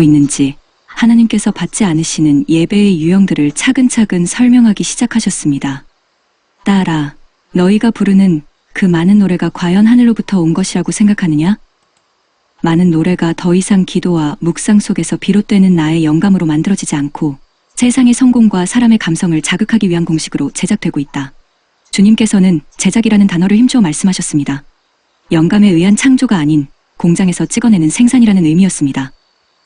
있는지 하나님께서 받지 않으시는 예배의 유형들을 차근차근 설명하기 시작하셨습니다. 딸아, 너희가 부르는 그 많은 노래가 과연 하늘로부터 온 것이라고 생각하느냐? 많은 노래가 더 이상 기도와 묵상 속에서 비롯되는 나의 영감으로 만들어지지 않고 세상의 성공과 사람의 감성을 자극하기 위한 공식으로 제작되고 있다. 주님께서는 제작이라는 단어를 힘주어 말씀하셨습니다. 영감에 의한 창조가 아닌 공장에서 찍어내는 생산이라는 의미였습니다.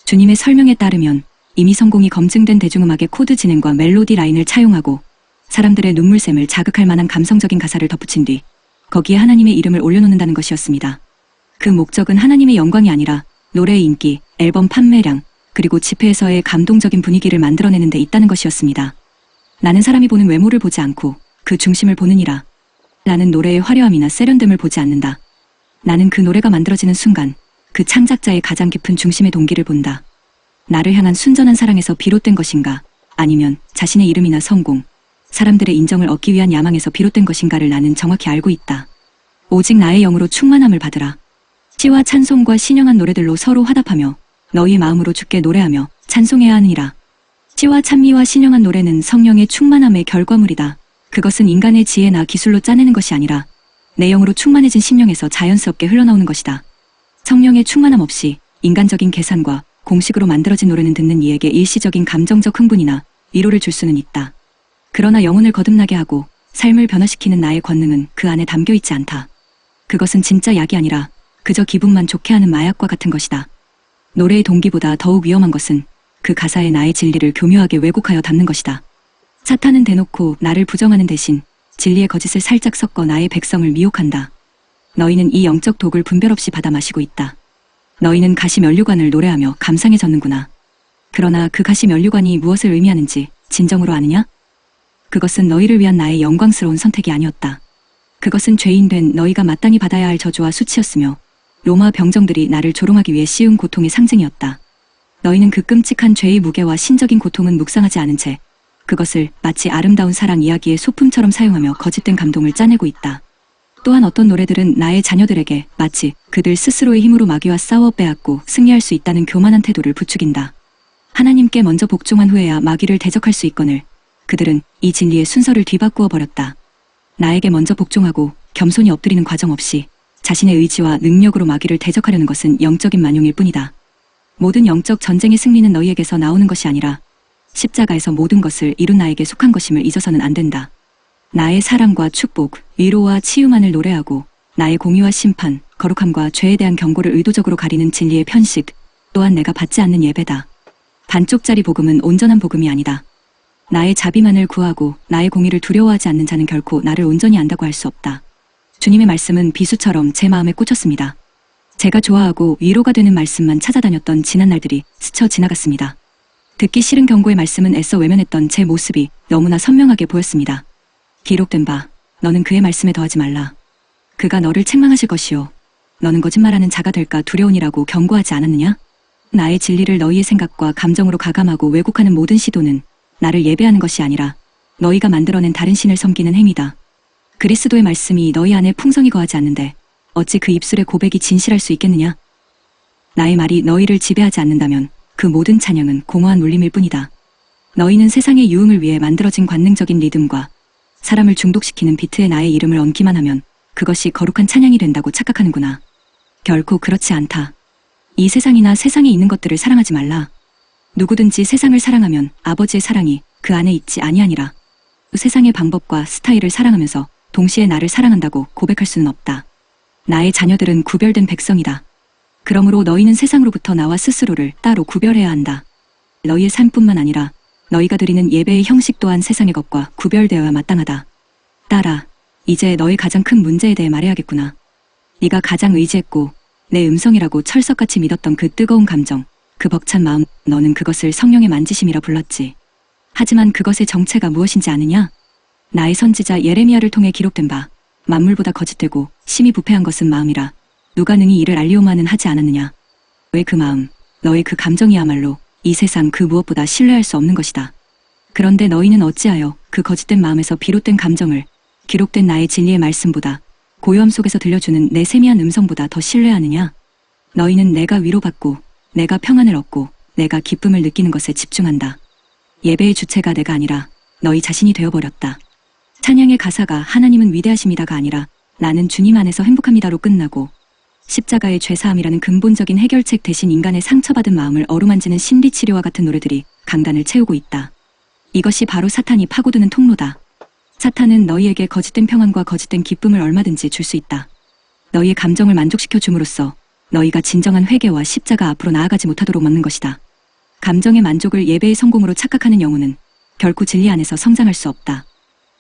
주님의 설명에 따르면 이미 성공이 검증된 대중음악의 코드 진행과 멜로디 라인을 차용하고 사람들의 눈물샘을 자극할 만한 감성적인 가사를 덧붙인 뒤 거기에 하나님의 이름을 올려놓는다는 것이었습니다. 그 목적은 하나님의 영광이 아니라 노래의 인기, 앨범 판매량, 그리고 집회에서의 감동적인 분위기를 만들어내는 데 있다는 것이었습니다. 나는 사람이 보는 외모를 보지 않고 그 중심을 보느니라. 나는 노래의 화려함이나 세련됨을 보지 않는다. 나는 그 노래가 만들어지는 순간 그 창작자의 가장 깊은 중심의 동기를 본다. 나를 향한 순전한 사랑에서 비롯된 것인가, 아니면 자신의 이름이나 성공, 사람들의 인정을 얻기 위한 야망에서 비롯된 것인가를 나는 정확히 알고 있다. 오직 나의 영으로 충만함을 받으라. 시와 찬송과 신령한 노래들로 서로 화답하며 너희 마음으로 주께 노래하며 찬송해야 하느니라. 시와 찬미와 신령한 노래는 성령의 충만함의 결과물이다. 그것은 인간의 지혜나 기술로 짜내는 것이 아니라 내 영으로 충만해진 심령에서 자연스럽게 흘러나오는 것이다. 성령의 충만함 없이 인간적인 계산과 공식으로 만들어진 노래는 듣는 이에게 일시적인 감정적 흥분이나 위로를 줄 수는 있다. 그러나 영혼을 거듭나게 하고 삶을 변화시키는 나의 권능은 그 안에 담겨 있지 않다. 그것은 진짜 약이 아니라 그저 기분만 좋게 하는 마약과 같은 것이다. 노래의 동기보다 더욱 위험한 것은 그 가사에 나의 진리를 교묘하게 왜곡하여 담는 것이다. 사탄은 대놓고 나를 부정하는 대신 진리의 거짓을 살짝 섞어 나의 백성을 미혹한다. 너희는 이 영적 독을 분별 없이 받아 마시고 있다. 너희는 가시 면류관을 노래하며 감상에 젖는구나. 그러나 그 가시 면류관이 무엇을 의미하는지 진정으로 아느냐? 그것은 너희를 위한 나의 영광스러운 선택이 아니었다. 그것은 죄인된 너희가 마땅히 받아야 할 저주와 수치였으며 로마 병정들이 나를 조롱하기 위해 씌운 고통의 상징이었다. 너희는 그 끔찍한 죄의 무게와 신적인 고통은 묵상하지 않은 채 그것을 마치 아름다운 사랑 이야기의 소품처럼 사용하며 거짓된 감동을 짜내고 있다. 또한 어떤 노래들은 나의 자녀들에게 마치 그들 스스로의 힘으로 마귀와 싸워 빼앗고 승리할 수 있다는 교만한 태도를 부추긴다. 하나님께 먼저 복종한 후에야 마귀를 대적할 수 있거늘 그들은 이 진리의 순서를 뒤바꾸어 버렸다. 나에게 먼저 복종하고 겸손히 엎드리는 과정 없이 자신의 의지와 능력으로 마귀를 대적하려는 것은 영적인 만용일 뿐이다. 모든 영적 전쟁의 승리는 너희에게서 나오는 것이 아니라 십자가에서 모든 것을 이룬 나에게 속한 것임을 잊어서는 안 된다. 나의 사랑과 축복, 위로와 치유만을 노래하고 나의 공의와 심판, 거룩함과 죄에 대한 경고를 의도적으로 가리는 진리의 편식 또한 내가 받지 않는 예배다. 반쪽짜리 복음은 온전한 복음이 아니다. 나의 자비만을 구하고 나의 공의를 두려워하지 않는 자는 결코 나를 온전히 안다고 할 수 없다. 주님의 말씀은 비수처럼 제 마음에 꽂혔습니다. 제가 좋아하고 위로가 되는 말씀만 찾아다녔던 지난 날들이 스쳐 지나갔습니다. 듣기 싫은 경고의 말씀은 애써 외면했던 제 모습이 너무나 선명하게 보였습니다. 기록된 바, 너는 그의 말씀에 더하지 말라. 그가 너를 책망하실 것이요. 너는 거짓말하는 자가 될까 두려우니라고 경고하지 않았느냐? 나의 진리를 너희의 생각과 감정으로 가감하고 왜곡하는 모든 시도는 나를 예배하는 것이 아니라 너희가 만들어낸 다른 신을 섬기는 행위다. 그리스도의 말씀이 너희 안에 풍성히 거하지 않는데 어찌 그 입술의 고백이 진실할 수 있겠느냐? 나의 말이 너희를 지배하지 않는다면 그 모든 찬양은 공허한 울림일 뿐이다. 너희는 세상의 유흥을 위해 만들어진 관능적인 리듬과 사람을 중독시키는 비트에 나의 이름을 얹기만 하면 그것이 거룩한 찬양이 된다고 착각하는구나. 결코 그렇지 않다. 이 세상이나 세상에 있는 것들을 사랑하지 말라. 누구든지 세상을 사랑하면 아버지의 사랑이 그 안에 있지 아니하니라. 세상의 방법과 스타일을 사랑하면서 동시에 나를 사랑한다고 고백할 수는 없다. 나의 자녀들은 구별된 백성이다. 그러므로 너희는 세상으로부터 나와 스스로를 따로 구별해야 한다. 너희의 삶뿐만 아니라 너희가 드리는 예배의 형식 또한 세상의 것과 구별되어야 마땅하다. 딸아, 이제 너의 가장 큰 문제에 대해 말해야겠구나. 네가 가장 의지했고 내 음성이라고 철석같이 믿었던 그 뜨거운 감정, 그 벅찬 마음, 너는 그것을 성령의 만지심이라 불렀지. 하지만 그것의 정체가 무엇인지 아느냐? 나의 선지자 예레미야를 통해 기록된 바, 만물보다 거짓되고 심히 부패한 것은 마음이라 누가 능히 이를 알리오마는 하지 않았느냐. 왜 그 마음, 너의 그 감정이야말로 이 세상 그 무엇보다 신뢰할 수 없는 것이다. 그런데 너희는 어찌하여 그 거짓된 마음에서 비롯된 감정을 기록된 나의 진리의 말씀보다 고요함 속에서 들려주는 내 세미한 음성보다 더 신뢰하느냐? 너희는 내가 위로받고 내가 평안을 얻고 내가 기쁨을 느끼는 것에 집중한다. 예배의 주체가 내가 아니라 너희 자신이 되어버렸다. 찬양의 가사가 하나님은 위대하십니다가 아니라 나는 주님 안에서 행복합니다로 끝나고, 십자가의 죄사함이라는 근본적인 해결책 대신 인간의 상처받은 마음을 어루만지는 심리치료와 같은 노래들이 강단을 채우고 있다. 이것이 바로 사탄이 파고드는 통로다. 사탄은 너희에게 거짓된 평안과 거짓된 기쁨을 얼마든지 줄 수 있다. 너희의 감정을 만족시켜 줌으로써 너희가 진정한 회개와 십자가 앞으로 나아가지 못하도록 막는 것이다. 감정의 만족을 예배의 성공으로 착각하는 영혼은 결코 진리 안에서 성장할 수 없다.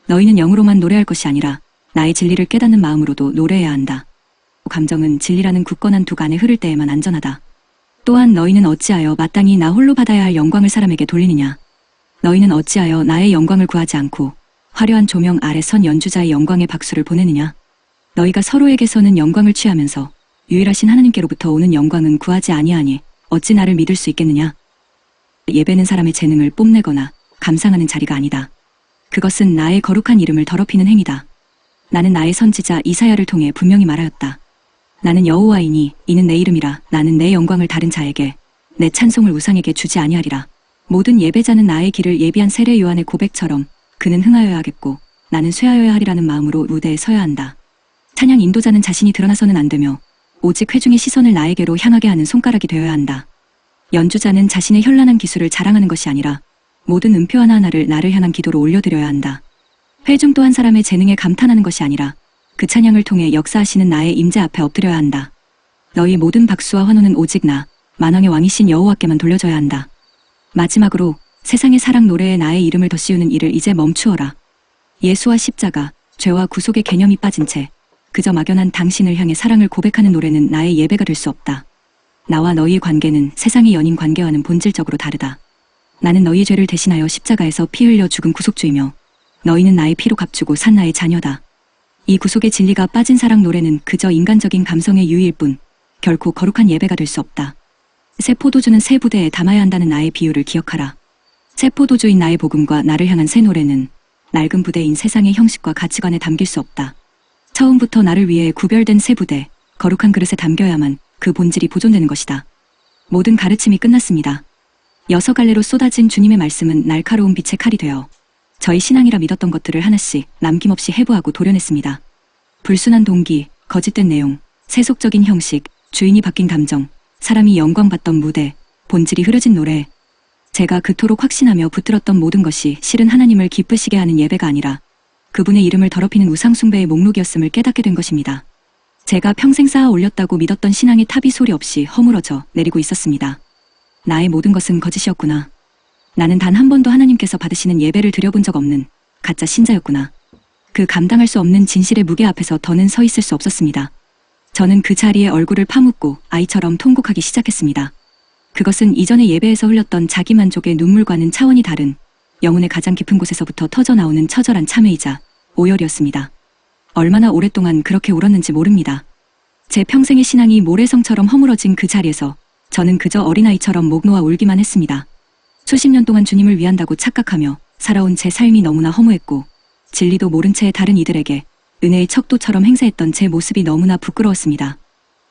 너희는 영으로만 노래할 것이 아니라 나의 진리를 깨닫는 마음으로도 노래해야 한다. 감정은 진리라는 굳건한 둑 안에 흐를 때에만 안전하다. 또한 너희는 어찌하여 마땅히 나 홀로 받아야 할 영광을 사람에게 돌리느냐. 너희는 어찌하여 나의 영광을 구하지 않고 화려한 조명 아래 선 연주자의 영광의 박수를 보내느냐. 너희가 서로에게서는 영광을 취하면서 유일하신 하나님께로부터 오는 영광은 구하지 아니하니 어찌 나를 믿을 수 있겠느냐. 예배는 사람의 재능을 뽐내거나 감상하는 자리가 아니다. 그것은 나의 거룩한 이름을 더럽히는 행위다. 나는 나의 선지자 이사야를 통해 분명히 말하였다. 나는 여호와이니 이는 내 이름이라. 나는 내 영광을 다른 자에게, 내 찬송을 우상에게 주지 아니하리라. 모든 예배자는 나의 길을 예비한 세례 요한의 고백처럼 그는 흥하여야 하겠고 나는 쇠하여야 하리라는 마음으로 무대에 서야 한다. 찬양 인도자는 자신이 드러나서는 안 되며 오직 회중의 시선을 나에게로 향하게 하는 손가락이 되어야 한다. 연주자는 자신의 현란한 기술을 자랑하는 것이 아니라 모든 음표 하나하나를 나를 향한 기도로 올려드려야 한다. 회중 또한 사람의 재능에 감탄하는 것이 아니라 그 찬양을 통해 역사하시는 나의 임재 앞에 엎드려야 한다. 너희 모든 박수와 환호는 오직 나, 만왕의 왕이신 여호와께만 돌려져야 한다. 마지막으로 세상의 사랑 노래에 나의 이름을 더 씌우는 일을 이제 멈추어라. 예수와 십자가, 죄와 구속의 개념이 빠진 채 그저 막연한 당신을 향해 사랑을 고백하는 노래는 나의 예배가 될 수 없다. 나와 너희의 관계는 세상의 연인 관계와는 본질적으로 다르다. 나는 너희의 죄를 대신하여 십자가에서 피 흘려 죽은 구속주이며 너희는 나의 피로 값주고 산 나의 자녀다. 이 구속의 진리가 빠진 사랑 노래는 그저 인간적인 감성의 유의일 뿐 결코 거룩한 예배가 될 수 없다. 새 포도주는 새 부대에 담아야 한다는 나의 비유를 기억하라. 새 포도주인 나의 복음과 나를 향한 새 노래는 낡은 부대인 세상의 형식과 가치관에 담길 수 없다. 처음부터 나를 위해 구별된 새 부대, 거룩한 그릇에 담겨야만 그 본질이 보존되는 것이다. 모든 가르침이 끝났습니다. 여섯 갈래로 쏟아진 주님의 말씀은 날카로운 빛의 칼이 되어 저희 신앙이라 믿었던 것들을 하나씩 남김없이 해부하고 도려냈습니다. 불순한 동기, 거짓된 내용, 세속적인 형식, 주인이 바뀐 감정, 사람이 영광받던 무대, 본질이 흐려진 노래. 제가 그토록 확신하며 붙들었던 모든 것이 실은 하나님을 기쁘시게 하는 예배가 아니라 그분의 이름을 더럽히는 우상숭배의 목록이었음을 깨닫게 된 것입니다. 제가 평생 쌓아 올렸다고 믿었던 신앙의 탑이 소리 없이 허물어져 내리고 있었습니다. 나의 모든 것은 거짓이었구나. 나는 단 한 번도 하나님께서 받으시는 예배를 드려본 적 없는 가짜 신자였구나. 그 감당할 수 없는 진실의 무게 앞에서 더는 서 있을 수 없었습니다. 저는 그 자리에 얼굴을 파묻고 아이처럼 통곡하기 시작했습니다. 그것은 이전의 예배에서 흘렸던 자기만족의 눈물과는 차원이 다른 영혼의 가장 깊은 곳에서부터 터져나오는 처절한 참회이자 오열이었습니다. 얼마나 오랫동안 그렇게 울었는지 모릅니다. 제 평생의 신앙이 모래성처럼 허물어진 그 자리에서 저는 그저 어린아이처럼 목 놓아 울기만 했습니다. 수십 년 동안 주님을 위한다고 착각하며 살아온 제 삶이 너무나 허무했고 진리도 모른 채 다른 이들에게 은혜의 척도처럼 행세했던 제 모습이 너무나 부끄러웠습니다.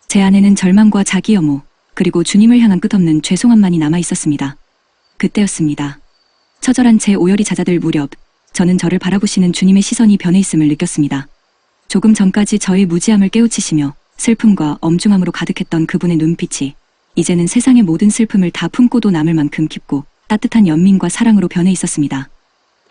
제 안에는 절망과 자기 혐오, 그리고 주님을 향한 끝없는 죄송함만이 남아 있었습니다. 그때였습니다. 처절한 제 오열이 잦아들 무렵 저는 저를 바라보시는 주님의 시선이 변해 있음을 느꼈습니다. 조금 전까지 저의 무지함을 깨우치시며 슬픔과 엄중함으로 가득했던 그분의 눈빛이 이제는 세상의 모든 슬픔을 다 품고도 남을 만큼 깊고 따뜻한 연민과 사랑으로 변해 있었습니다.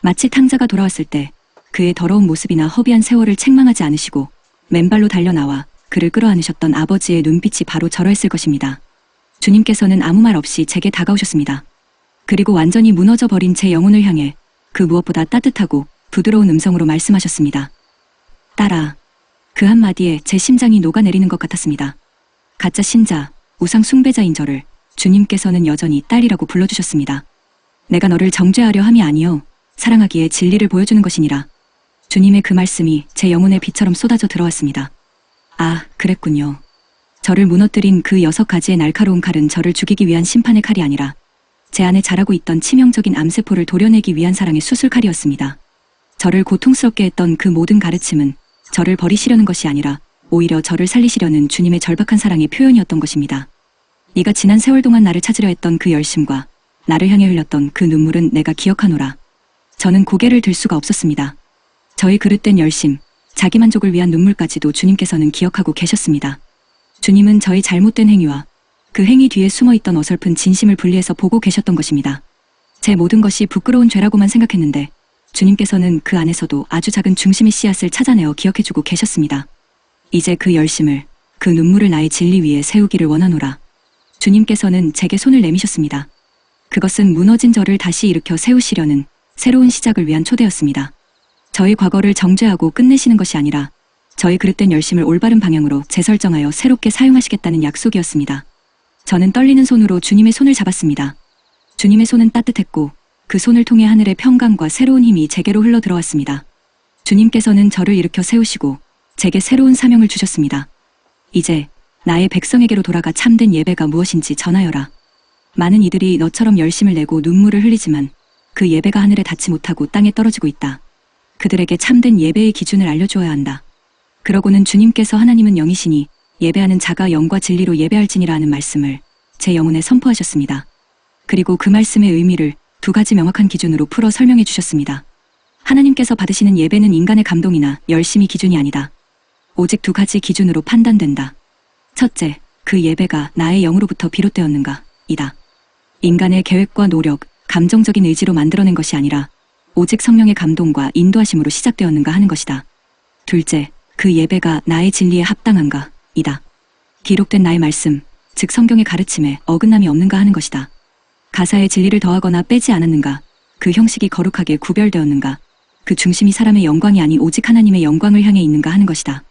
마치 탕자가 돌아왔을 때 그의 더러운 모습이나 허비한 세월을 책망하지 않으시고 맨발로 달려나와 그를 끌어안으셨던 아버지의 눈빛이 바로 저러했을 것입니다. 주님께서는 아무 말 없이 제게 다가오셨습니다. 그리고 완전히 무너져 버린 제 영혼을 향해 그 무엇보다 따뜻하고 부드러운 음성으로 말씀하셨습니다. 딸아. 그 한마디에 제 심장이 녹아내리는 것 같았습니다. 가짜 신자, 우상 숭배자인 저를 주님께서는 여전히 딸이라고 불러주셨습니다. 내가 너를 정죄하려 함이 아니요 사랑하기에 진리를 보여주는 것이니라. 주님의 그 말씀이 제 영혼의 빛처럼 쏟아져 들어왔습니다. 아, 그랬군요. 저를 무너뜨린 그 6가지의 날카로운 칼은 저를 죽이기 위한 심판의 칼이 아니라 제 안에 자라고 있던 치명적인 암세포를 도려내기 위한 사랑의 수술칼이었습니다. 저를 고통스럽게 했던 그 모든 가르침은 저를 버리시려는 것이 아니라 오히려 저를 살리시려는 주님의 절박한 사랑의 표현이었던 것입니다. 네가 지난 세월 동안 나를 찾으려 했던 그 열심과 나를 향해 흘렸던 그 눈물은 내가 기억하노라. 저는 고개를 들 수가 없었습니다. 저희 그릇된 열심, 자기만족을 위한 눈물까지도 주님께서는 기억하고 계셨습니다. 주님은 저희 잘못된 행위와 그 행위 뒤에 숨어있던 어설픈 진심을 분리해서 보고 계셨던 것입니다. 제 모든 것이 부끄러운 죄라고만 생각했는데 주님께서는 그 안에서도 아주 작은 중심의 씨앗을 찾아내어 기억해주고 계셨습니다. 이제 그 열심을, 그 눈물을 나의 진리 위에 세우기를 원하노라. 주님께서는 제게 손을 내미셨습니다. 그것은 무너진 저를 다시 일으켜 세우시려는 새로운 시작을 위한 초대였습니다. 저희 과거를 정죄하고 끝내시는 것이 아니라 저희 그릇된 열심을 올바른 방향으로 재설정하여 새롭게 사용하시겠다는 약속이었습니다. 저는 떨리는 손으로 주님의 손을 잡았습니다. 주님의 손은 따뜻했고 그 손을 통해 하늘의 평강과 새로운 힘이 제게로 흘러 들어왔습니다. 주님께서는 저를 일으켜 세우시고 제게 새로운 사명을 주셨습니다. 이제 나의 백성에게로 돌아가 참된 예배가 무엇인지 전하여라. 많은 이들이 너처럼 열심을 내고 눈물을 흘리지만 그 예배가 하늘에 닿지 못하고 땅에 떨어지고 있다. 그들에게 참된 예배의 기준을 알려주어야 한다. 그러고는 주님께서 하나님은 영이시니 예배하는 자가 영과 진리로 예배할지니라 하는 말씀을 제 영혼에 선포하셨습니다. 그리고 그 말씀의 의미를 두 가지 명확한 기준으로 풀어 설명해 주셨습니다. 하나님께서 받으시는 예배는 인간의 감동이나 열심이 기준이 아니다. 오직 두 가지 기준으로 판단된다. 첫째, 그 예배가 나의 영으로부터 비롯되었는가, 이다. 인간의 계획과 노력, 감정적인 의지로 만들어낸 것이 아니라 오직 성령의 감동과 인도하심으로 시작되었는가 하는 것이다. 둘째, 그 예배가 나의 진리에 합당한가, 이다. 기록된 나의 말씀, 즉 성경의 가르침에 어긋남이 없는가 하는 것이다. 가사에 진리를 더하거나 빼지 않았는가, 그 형식이 거룩하게 구별되었는가, 그 중심이 사람의 영광이 아닌 오직 하나님의 영광을 향해 있는가 하는 것이다.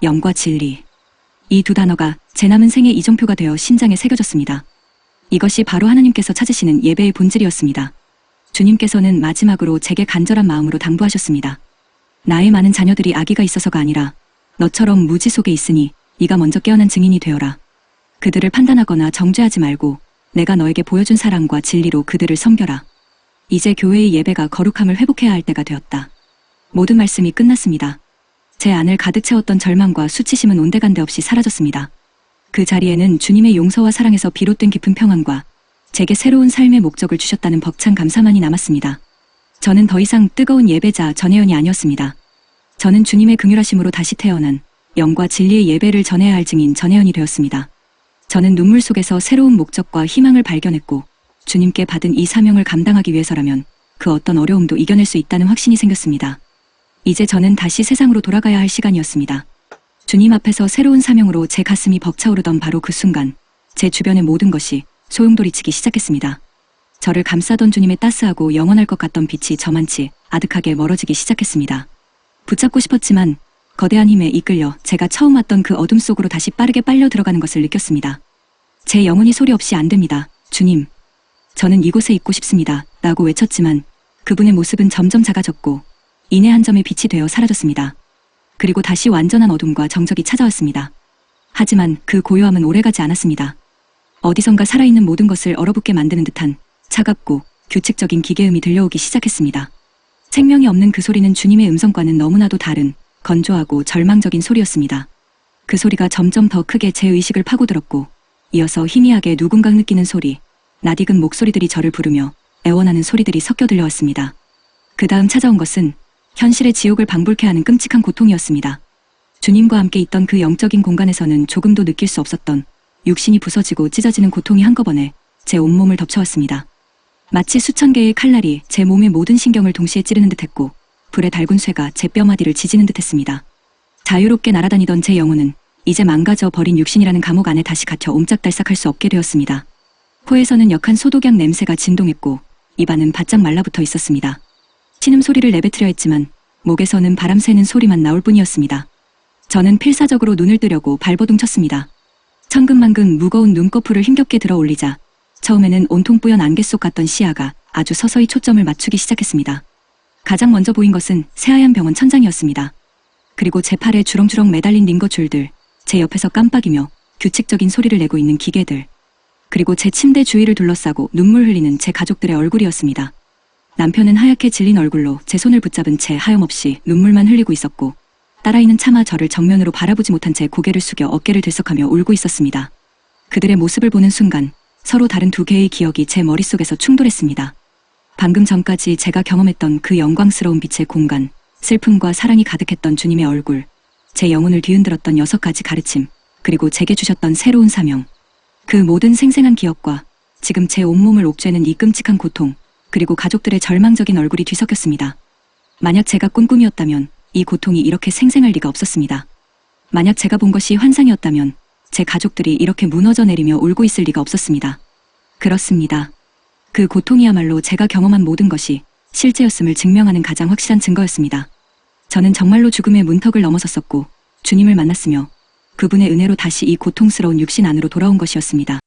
영과 진리. 이 두 단어가 제 남은 생의 이정표가 되어 신장에 새겨졌습니다. 이것이 바로 하나님께서 찾으시는 예배의 본질이었습니다. 주님께서는 마지막으로 제게 간절한 마음으로 당부하셨습니다. 나의 많은 자녀들이 악의가 있어서가 아니라 너처럼 무지 속에 있으니 네가 먼저 깨어난 증인이 되어라. 그들을 판단하거나 정죄하지 말고 내가 너에게 보여준 사랑과 진리로 그들을 섬겨라. 이제 교회의 예배가 거룩함을 회복해야 할 때가 되었다. 모든 말씀이 끝났습니다. 제 안을 가득 채웠던 절망과 수치심은 온데간데 없이 사라졌습니다. 그 자리에는 주님의 용서와 사랑에서 비롯된 깊은 평안과 제게 새로운 삶의 목적을 주셨다는 벅찬 감사만이 남았습니다. 저는 더 이상 뜨거운 예배자 전혜연이 아니었습니다. 저는 주님의 긍휼하심으로 다시 태어난 영과 진리의 예배를 전해야 할 증인 전혜연이 되었습니다. 저는 눈물 속에서 새로운 목적과 희망을 발견했고 주님께 받은 이 사명을 감당하기 위해서라면 그 어떤 어려움도 이겨낼 수 있다는 확신이 생겼습니다. 이제 저는 다시 세상으로 돌아가야 할 시간이었습니다. 주님 앞에서 새로운 사명으로 제 가슴이 벅차오르던 바로 그 순간 제 주변의 모든 것이 소용돌이치기 시작했습니다. 저를 감싸던 주님의 따스하고 영원할 것 같던 빛이 저만치 아득하게 멀어지기 시작했습니다. 붙잡고 싶었지만 거대한 힘에 이끌려 제가 처음 왔던 그 어둠 속으로 다시 빠르게 빨려 들어가는 것을 느꼈습니다. 제 영혼이 소리 없이 안 됩니다. 주님, 저는 이곳에 있고 싶습니다. 라고 외쳤지만 그분의 모습은 점점 작아졌고 인해 한 점의 빛이 되어 사라졌습니다. 그리고 다시 완전한 어둠과 정적이 찾아왔습니다. 하지만 그 고요함은 오래가지 않았습니다. 어디선가 살아있는 모든 것을 얼어붙게 만드는 듯한 차갑고 규칙적인 기계음이 들려오기 시작했습니다. 생명이 없는 그 소리는 주님의 음성과는 너무나도 다른 건조하고 절망적인 소리였습니다. 그 소리가 점점 더 크게 제 의식을 파고들었고 이어서 희미하게 누군가 느끼는 소리, 낯익은 목소리들이 저를 부르며 애원하는 소리들이 섞여 들려왔습니다. 그 다음 찾아온 것은 현실의 지옥을 방불케 하는 끔찍한 고통이었습니다. 주님과 함께 있던 그 영적인 공간에서는 조금도 느낄 수 없었던 육신이 부서지고 찢어지는 고통이 한꺼번에 제 온몸을 덮쳐왔습니다. 마치 수천 개의 칼날이 제 몸의 모든 신경을 동시에 찌르는 듯했고 불의 달군 쇠가 제 뼈마디를 지지는 듯했습니다. 자유롭게 날아다니던 제 영혼은 이제 망가져 버린 육신이라는 감옥 안에 다시 갇혀 옴짝달싹할 수 없게 되었습니다. 코에서는 역한 소독약 냄새가 진동했고 입안은 바짝 말라붙어 있었습니다. 신음소리를 내뱉으려 했지만 목에서는 바람 새는 소리만 나올 뿐이었습니다. 저는 필사적으로 눈을 뜨려고 발버둥 쳤습니다. 천근만근 무거운 눈꺼풀을 힘겹게 들어 올리자 처음에는 온통 뿌연 안개 속 같던 시야가 아주 서서히 초점을 맞추기 시작했습니다. 가장 먼저 보인 것은 새하얀 병원 천장이었습니다. 그리고 제 팔에 주렁주렁 매달린 링거 줄들, 제 옆에서 깜빡이며 규칙적인 소리를 내고 있는 기계들, 그리고 제 침대 주위를 둘러싸고 눈물 흘리는 제 가족들의 얼굴이었습니다. 남편은 하얗게 질린 얼굴로 제 손을 붙잡은 채 하염없이 눈물만 흘리고 있었고 딸아이는 차마 저를 정면으로 바라보지 못한 채 고개를 숙여 어깨를 들썩하며 울고 있었습니다. 그들의 모습을 보는 순간 서로 다른 두 개의 기억이 제 머릿속에서 충돌했습니다. 방금 전까지 제가 경험했던 그 영광스러운 빛의 공간, 슬픔과 사랑이 가득했던 주님의 얼굴, 제 영혼을 뒤흔들었던 6가지 가르침, 그리고 제게 주셨던 새로운 사명. 그 모든 생생한 기억과 지금 제 온몸을 옥죄는 이 끔찍한 고통, 그리고 가족들의 절망적인 얼굴이 뒤섞였습니다. 만약 제가 꾼 꿈이었다면 이 고통이 이렇게 생생할 리가 없었습니다. 만약 제가 본 것이 환상이었다면 제 가족들이 이렇게 무너져 내리며 울고 있을 리가 없었습니다. 그렇습니다. 그 고통이야말로 제가 경험한 모든 것이 실제였음을 증명하는 가장 확실한 증거였습니다. 저는 정말로 죽음의 문턱을 넘어섰었고 주님을 만났으며 그분의 은혜로 다시 이 고통스러운 육신 안으로 돌아온 것이었습니다.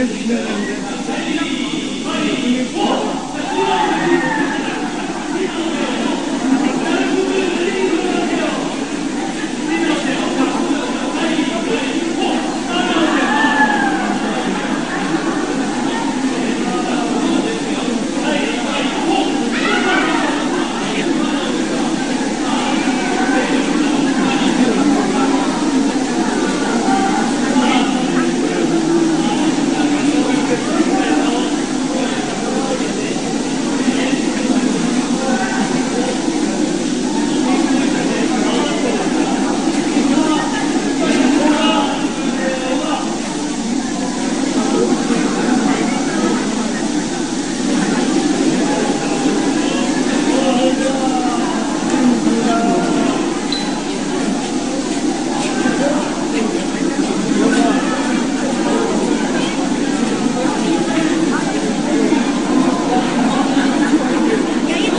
끝내주셔야 되는데.